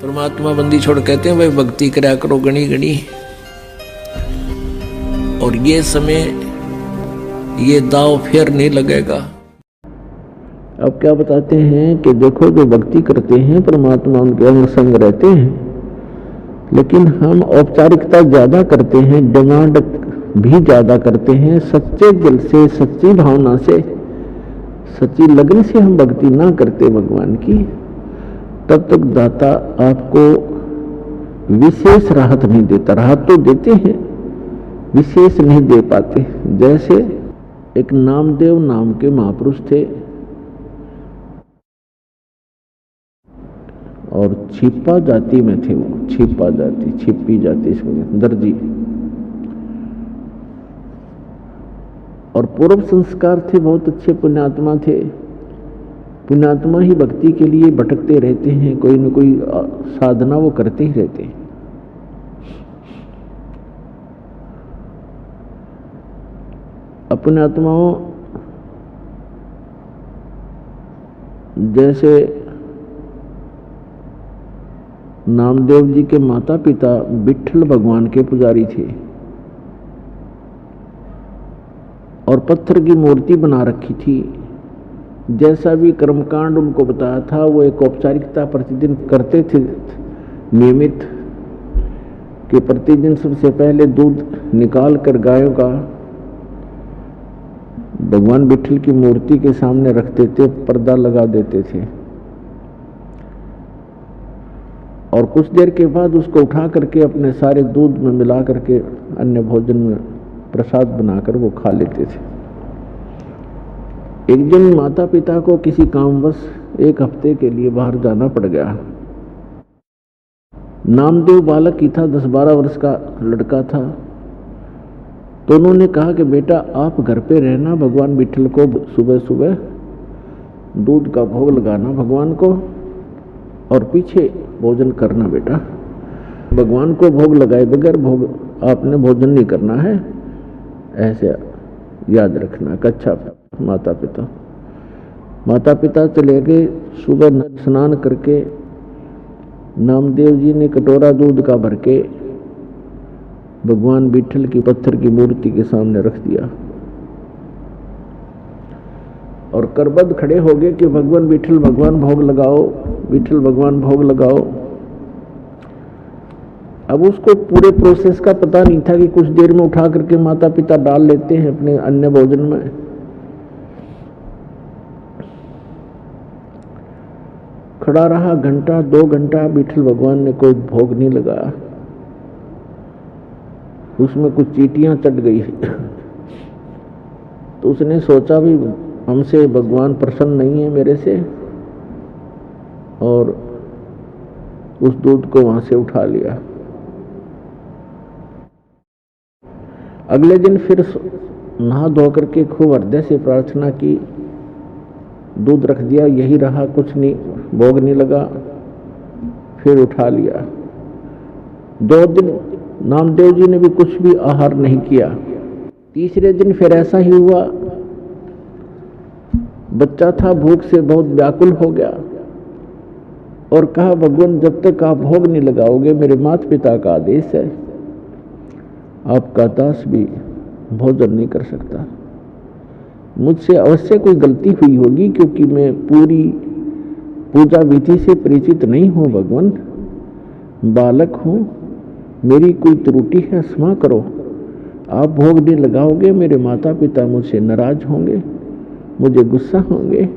परमात्मा बंदी छोड़ कहते हैं भाई भक्ति करा करो गणी गणी। और ये समय ये दाव फिर नहीं लगेगा। अब क्या बताते हैं कि देखो जो भक्ति करते हैं परमात्मा उनके अंग संग रहते हैं, लेकिन हम औपचारिकता ज्यादा करते हैं, डिमांड भी ज्यादा करते हैं। सच्चे दिल से, सच्ची भावना से, सच्ची लगन से हम भक्ति ना करते भगवान की, तब तक दाता आपको विशेष राहत नहीं देता। राहत तो देते हैं, विशेष नहीं दे पाते। जैसे एक नामदेव नाम के महापुरुष थे और छिपा जाति में थे। वो छिपा जाति, छिपी जाति इसमें दर्जी, और पूर्व संस्कार थे, बहुत अच्छे पुण्यात्मा थे। पुण्यात्मा ही भक्ति के लिए भटकते रहते हैं, कोई न कोई साधना वो करते ही रहते हैं। पुण्यात्माओं जैसे नामदेव जी के माता पिता विट्ठल भगवान के पुजारी थे और पत्थर की मूर्ति बना रखी थी। जैसा भी कर्मकांड उनको बताया था वो एक औपचारिकता प्रतिदिन करते थे नियमित, कि प्रतिदिन सबसे पहले दूध निकाल कर गायों का भगवान विट्ठल की मूर्ति के सामने रखते थे, पर्दा लगा देते थे, और कुछ देर के बाद उसको उठा करके अपने सारे दूध में मिला करके अन्य भोजन में प्रसाद बनाकर वो खा लेते थे। एक दिन माता पिता को किसी कामवश एक हफ्ते के लिए बाहर जाना पड़ गया। नामदेव बालक ही था, 10-12 वर्ष का लड़का था। तो उन्होंने कहा कि बेटा आप घर पे रहना, भगवान विट्ठल को सुबह सुबह दूध का भोग लगाना भगवान को, और पीछे भोजन करना बेटा। भगवान को भोग लगाए बगैर भोग आपने भोजन नहीं करना है, ऐसे याद रखना। अच्छा माता पिता चले गए। सुबह स्नान करके नामदेव जी ने कटोरा दूध का भर के भगवान विट्ठल की पत्थर की मूर्ति के सामने रख दिया और करबद्ध खड़े हो गए कि भगवान विट्ठल भगवान भोग लगाओ, विट्ठल भगवान भोग लगाओ। अब उसको पूरे प्रोसेस का पता नहीं था कि कुछ देर में उठा करके माता पिता डाल लेते हैं अपने अन्य भोजन में। खड़ा रहा घंटा 2 घंटा, विट्ठल भगवान ने कोई भोग नहीं लगाया। उसमें कुछ चींटियां चढ़ गई तो उसने सोचा भी हमसे भगवान प्रसन्न नहीं है मेरे से, और उस दूध को वहां से उठा लिया। अगले दिन फिर नहा धो करके खूब हृदय से प्रार्थना की, दूध रख दिया, यही रहा, कुछ नहीं, भोग नहीं लगा, फिर उठा लिया। 2 दिन नामदेव जी ने भी कुछ भी आहार नहीं किया। तीसरे दिन फिर ऐसा ही हुआ। बच्चा था, भूख से बहुत व्याकुल हो गया और कहा भगवान जब तक आप भोग नहीं लगाओगे, मेरे माता पिता का आदेश है, आपका दास भी भोजन नहीं कर सकता। मुझसे अवश्य कोई गलती हुई होगी, क्योंकि मैं पूरी पूजा विधि से परिचित नहीं हूं भगवान, बालक हूं, मेरी कोई त्रुटि है, क्षमा करो। आप भोग नहीं लगाओगे, मेरे माता पिता मुझसे नाराज होंगे, मुझे गुस्सा होंगे,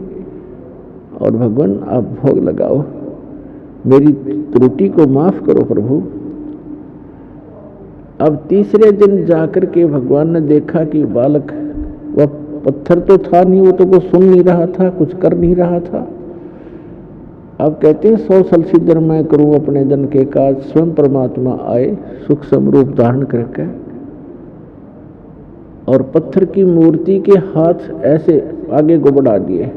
और भगवान आप भोग लगाओ, मेरी त्रुटि को माफ करो प्रभु। अब तीसरे दिन जाकर के भगवान ने देखा कि बालक, वह पत्थर तो था नहीं, वो तो कुछ सुन नहीं रहा था, कुछ कर नहीं रहा था। अब कहते हैं 100 साल सिद्धर मैं करूं अपने जन के काज, स्वयं परमात्मा आए सूक्ष्म रूप धारण करके, और पत्थर की मूर्ति के हाथ ऐसे आगे को बढ़ा दिए,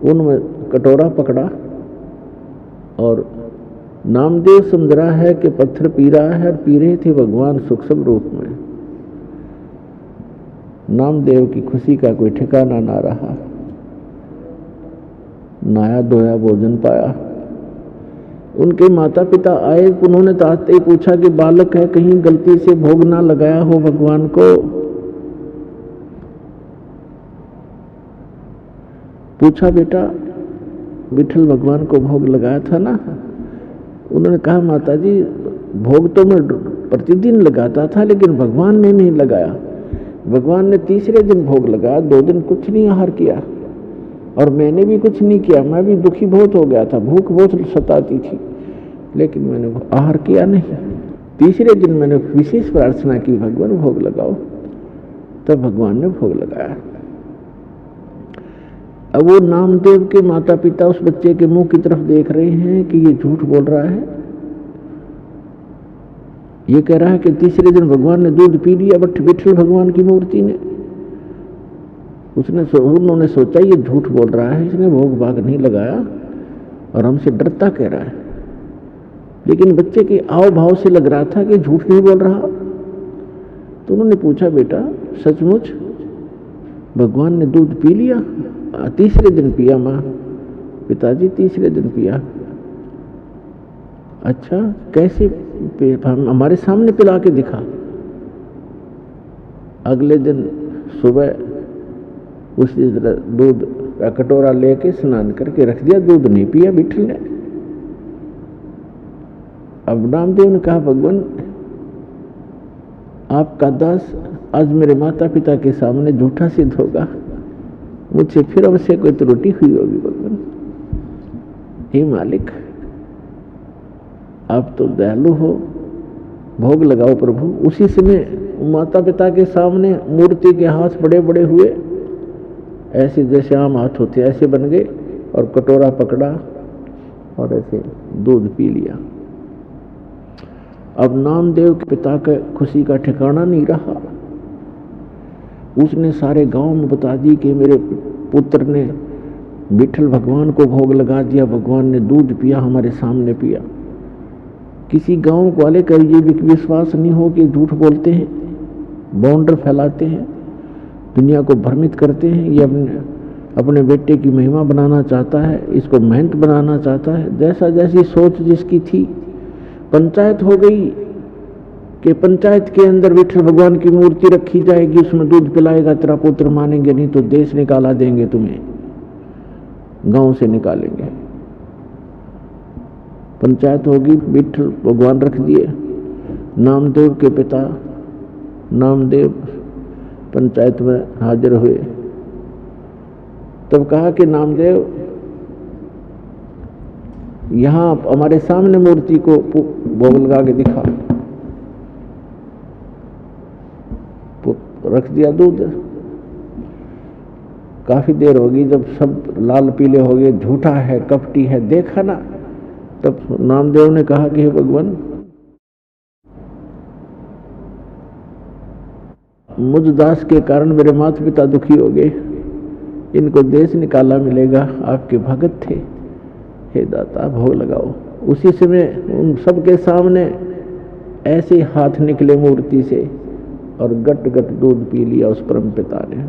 उनमें कटोरा पकड़ा, और नामदेव समझ रहा है कि पत्थर पी रहा है, और पी रहे थे भगवान सूक्ष्म रूप में। नामदेव की खुशी का कोई ठिकाना ना रहा। नहाया धोया, भोजन पाया, उनके माता पिता आए, उन्होंने तो आते ही पूछा कि बालक है, कहीं गलती से भोग ना लगाया हो भगवान को। पूछा बेटा विठल भगवान को भोग लगाया था ना? उन्होंने कहा माता जी भोग तो मैं प्रतिदिन लगाता था, लेकिन भगवान ने नहीं लगाया। भगवान ने तीसरे दिन भोग लगाया, 2 दिन कुछ नहीं आहार किया, और मैंने भी कुछ नहीं किया। मैं भी दुखी बहुत हो गया था, भूख बहुत सताती थी, लेकिन मैंने आहार किया नहीं। तीसरे दिन मैंने विशेष प्रार्थना की, भगवान भोग लगाओ, तब भगवान ने भोग लगाया। अब वो नामदेव के माता पिता उस बच्चे के मुंह की तरफ देख रहे हैं कि ये झूठ बोल रहा है। ये कह रहा है कि तीसरे दिन भगवान ने दूध पी लिया, बट विठल भगवान की मूर्ति ने, उन्होंने सोचा ये झूठ बोल रहा है, इसने भोग भाग नहीं लगाया और हमसे डरता कह रहा है। लेकिन बच्चे के आव भाव से लग रहा था कि झूठ नहीं बोल रहा। तो उन्होंने पूछा बेटा सचमुच भगवान ने दूध पी लिया? तीसरे दिन पिया माँ। पिताजी तीसरे दिन पिया। अच्छा कैसे? हमारे सामने पिला के दिखा। अगले दिन सुबह उसी तरह दूध का कटोरा लेके स्नान करके रख दिया, दूध नहीं पिया विठल ने। अब नामदेव ने कहा भगवान आपका दास आज मेरे माता पिता के सामने झूठा सिद्ध होगा, मुझसे फिर अवश्य कोई त्रुटि हुई होगी। भगवान हे मालिक आप तो दयालु हो, भोग लगाओ प्रभु। उसी समय माता पिता के सामने मूर्ति के हाथ बड़े बड़े हुए, ऐसे जैसे आम हाथ होते ऐसे बन गए, और कटोरा पकड़ा और ऐसे दूध पी लिया। अब नामदेव के पिता का खुशी का ठिकाना नहीं रहा। उसने सारे गांव में बता दी कि मेरे पुत्र ने विठल भगवान को भोग लगा दिया, भगवान ने दूध पिया, हमारे सामने पिया। किसी गांव वाले का ये विश्वास नहीं हो कि झूठ बोलते हैं, बाउंडर फैलाते हैं, दुनिया को भ्रमित करते हैं। ये अपने बेटे की महिमा बनाना चाहता है, इसको महंत बनाना चाहता है। जैसा जैसी सोच जिसकी थी, पंचायत हो गई कि पंचायत के अंदर विठल भगवान की मूर्ति रखी जाएगी, उसमें दूध पिलाएगा तेरा पुत्र, मानेंगे नहीं तो देश निकाला देंगे, तुम्हें गांव से निकालेंगे। पंचायत होगी, विठल भगवान रख दिए। नामदेव के पिता नामदेव पंचायत में हाजिर हुए। तब कहा कि नामदेव यहां हमारे सामने मूर्ति को भोग लगा के दिखा। रख दिया दूध। काफी देर होगी, जब सब लाल पीले हो गए, झूठा है कपटी है देखा ना, तब नामदेव ने कहा कि हे भगवान मुझ दास के कारण मेरे माता पिता दुखी हो गए, इनको देश निकाला मिलेगा, आपके भगत थे, हे दाता भोग लगाओ। उसी समय उन सबके सामने ऐसे हाथ निकले मूर्ति से और गट गट दूध पी लिया उस परम पिता ने।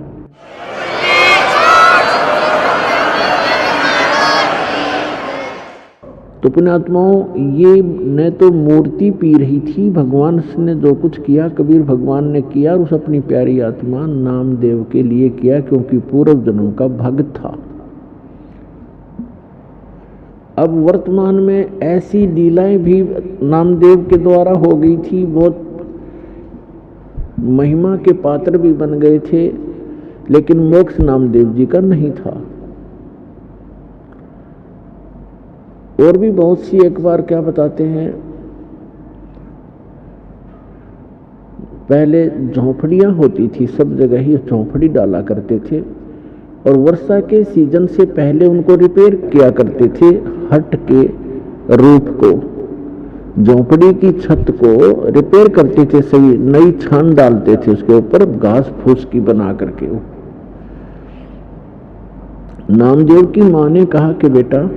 तो पुण्यात्माओं, ये न तो मूर्ति पी रही थी, भगवान ने जो कुछ किया कबीर भगवान ने किया, और उस अपनी प्यारी आत्मा नामदेव के लिए किया, क्योंकि पूर्व जन्म का भक्त था। अब वर्तमान में ऐसी लीलाएं भी नामदेव के द्वारा हो गई थी, बहुत महिमा के पात्र भी बन गए थे, लेकिन मोक्ष नामदेव जी का नहीं था। और भी बहुत सी, एक बार क्या बताते हैं, पहले झोंपड़ियां होती थी, सब जगह ही झोंपड़ी डाला करते थे, और वर्षा के सीजन से पहले उनको रिपेयर किया करते थे। हट के रूप को, झोंपड़ी की छत को रिपेयर करते थे, सही नई छान डालते थे उसके ऊपर, घास फूस की बना करके। नामदेव की मां ने कहा कि बेटा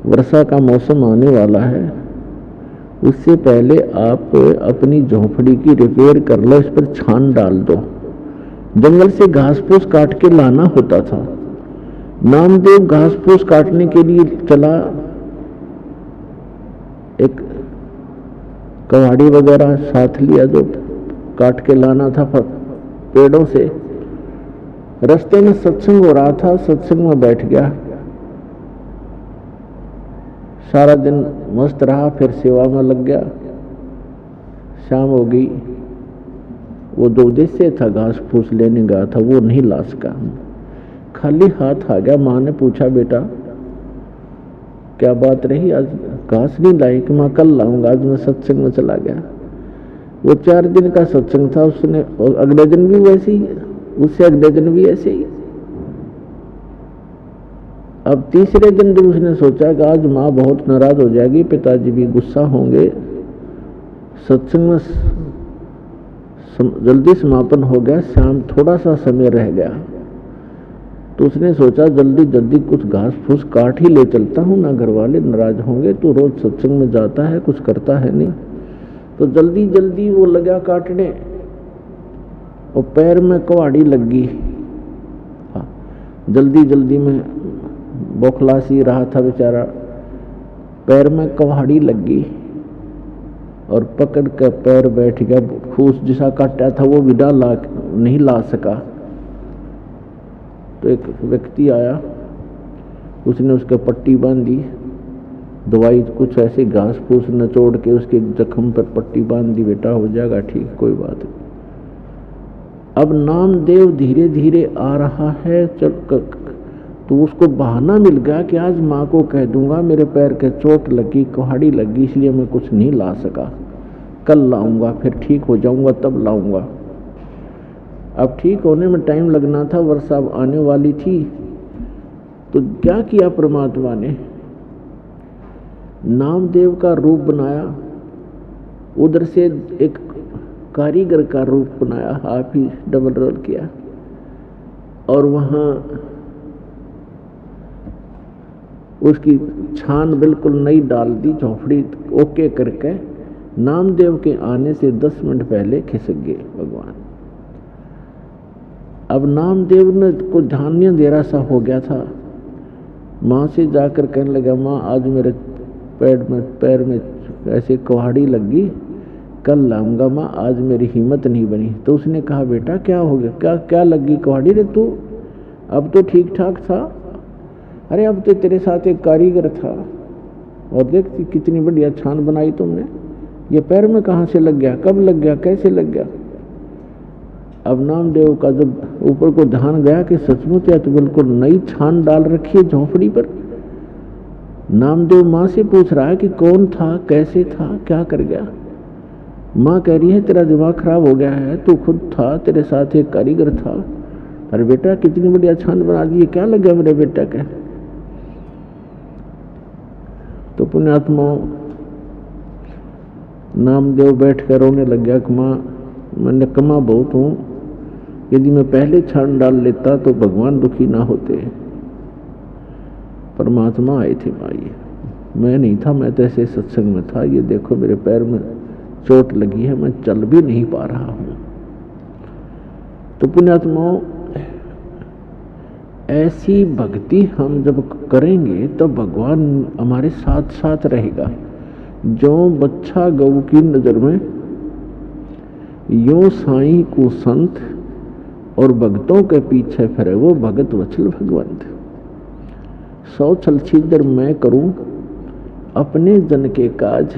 वर्षा का मौसम आने वाला है, उससे पहले आप अपनी झोंपड़ी की रिपेयर कर लो, इस पर छान डाल दो। जंगल से घास फूस काट के लाना होता था। नामदेव घास फूस काटने के लिए चला, कवाड़ी वगैरह साथ लिया जो काट के लाना था पेड़ों से। रास्ते में सत्संग हो रहा था, सत्संग में बैठ गया, सारा दिन मस्त रहा, फिर सेवा में लग गया। शाम हो गई, वो जो उद्देश्य था घास फूस लेने गया था वो नहीं ला सका, खाली हाथ आ गया। माँ ने पूछा बेटा क्या बात रही, आज घास नहीं लाई? कि माँ कल लाऊंगा, आज मैं सत्संग में चला गया। वो 4 दिन का सत्संग था, उसने अगले दिन भी वैसे ही, उससे अगले दिन भी ऐसे ही। अब तीसरे दिन जब उसने सोचा कि आज माँ बहुत नाराज हो जाएगी, पिताजी भी गुस्सा होंगे, सत्संग में जल्दी समापन हो गया, शाम थोड़ा सा समय रह गया, तो उसने सोचा जल्दी जल्दी कुछ घास फूस काट ही ले चलता हूँ, ना घर वाले नाराज होंगे, तो रोज सत्संग में जाता है कुछ करता है नहीं। तो जल्दी जल्दी वो लगा काटने, और पैर में कुहाड़ी लग गई। जल्दी जल्दी में बौखला सी रहा था बेचारा, पैर में कुहाड़ी लग गई और पकड़ कर पैर बैठ गया। फूस जिसा काटा था वो भी नहीं ला सका। तो एक व्यक्ति आया, उसने उसके पट्टी बांधी, दवाई कुछ ऐसे घास फूस नचोड़ के उसके जख्म पर पट्टी बांध दी, बेटा हो जाएगा ठीक, कोई बात नहीं। अब नामदेव धीरे धीरे आ रहा है, तो उसको बहाना मिल गया कि आज माँ को कह दूंगा मेरे पैर के चोट लगी, कुहाड़ी लगी, इसलिए मैं कुछ नहीं ला सका, कल लाऊंगा, फिर ठीक हो जाऊंगा तब लाऊंगा। अब ठीक होने में टाइम लगना था, वर्षा आने वाली थी। तो क्या किया परमात्मा ने, नामदेव का रूप बनाया, उधर से एक कारीगर का रूप बनाया, आप ही डबल रोल किया, और वहां उसकी छान बिल्कुल नई डाल दी, झोपड़ी ओके करके नामदेव के आने से 10 मिनट पहले खिसक गए भगवान। अब नामदेव ने को ध्यान नहीं दे रहा सा हो गया था। माँ से जाकर कहने लगा, माँ आज मेरे पैर में ऐसे कुहाड़ी लगी, कल लाऊंगा माँ, आज मेरी हिम्मत नहीं बनी। तो उसने कहा बेटा क्या हो गया, क्या लगी कुहाड़ी रे तू, अब तो ठीक ठाक था। अरे अब तो तेरे साथ एक कारीगर था, और देख कितनी बढ़िया छान बनाई तुमने, ये पैर में कहाँ से लग गया, कब लग गया, कैसे लग गया। अब नामदेव का जब ऊपर को ध्यान गया कि सचमुच है तो बिल्कुल नई छान डाल रखी है झोपड़ी पर। नामदेव माँ से पूछ रहा है कि कौन था, कैसे था, क्या कर गया। माँ कह रही है तेरा दिमाग खराब हो गया है, तू खुद था, तेरे साथ एक कारीगर था। अरे बेटा कितनी बढ़िया छान बना दी, क्या लग गया मेरे बेटा के। तो पुण्यात्मा नामदेव बैठ कर रोने लग गया कि माँ मैं निकम्मा बहुत हूँ, यदि मैं पहले छान डाल लेता तो भगवान दुखी ना होते। परमात्मा आए थे माँ, ये मैं नहीं था, मैं तो ऐसे सत्संग में था, ये देखो मेरे पैर में चोट लगी है, मैं चल भी नहीं पा रहा हूँ। तो पुण्यात्माओं ऐसी भक्ति हम जब करेंगे तो भगवान हमारे साथ साथ रहेगा। जो बच्चा गऊ की नजर में, यो साईं को संत, और भक्तों के पीछे फिरे वो भगत वत्सल भगवंत। 100 छल छिद्र मैं करूं अपने जन के काज।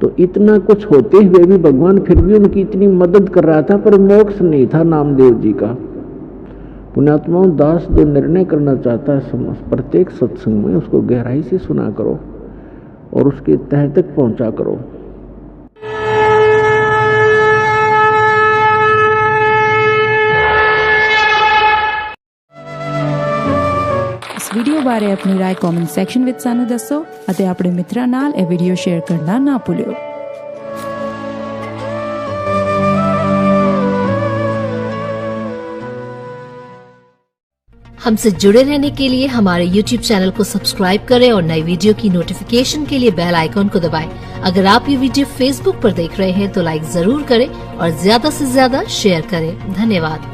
तो इतना कुछ होते हुए भी भगवान फिर भी उनकी इतनी मदद कर रहा था, पर मोक्ष नहीं था नामदेव जी का। पुण्यात्माओं दास जो निर्णय करना चाहता है प्रत्येक सत्संग में उसको गहराई से सुना करो और उसके तह तक पहुंचा करो। वीडियो बारे अपनी राय कॉमेंट सेक्शन विच सानू दसो अते अपने मित्रों नाल ए वीडियो शेयर करना ना भूलियो। हमसे जुड़े रहने के लिए हमारे YouTube चैनल को सब्सक्राइब करें और नई वीडियो की नोटिफिकेशन के लिए बेल आइकॉन को दबाएं। अगर आप ये वीडियो Facebook पर देख रहे हैं तो लाइक जरूर करें और ज्यादा से ज्यादा शेयर करें। धन्यवाद।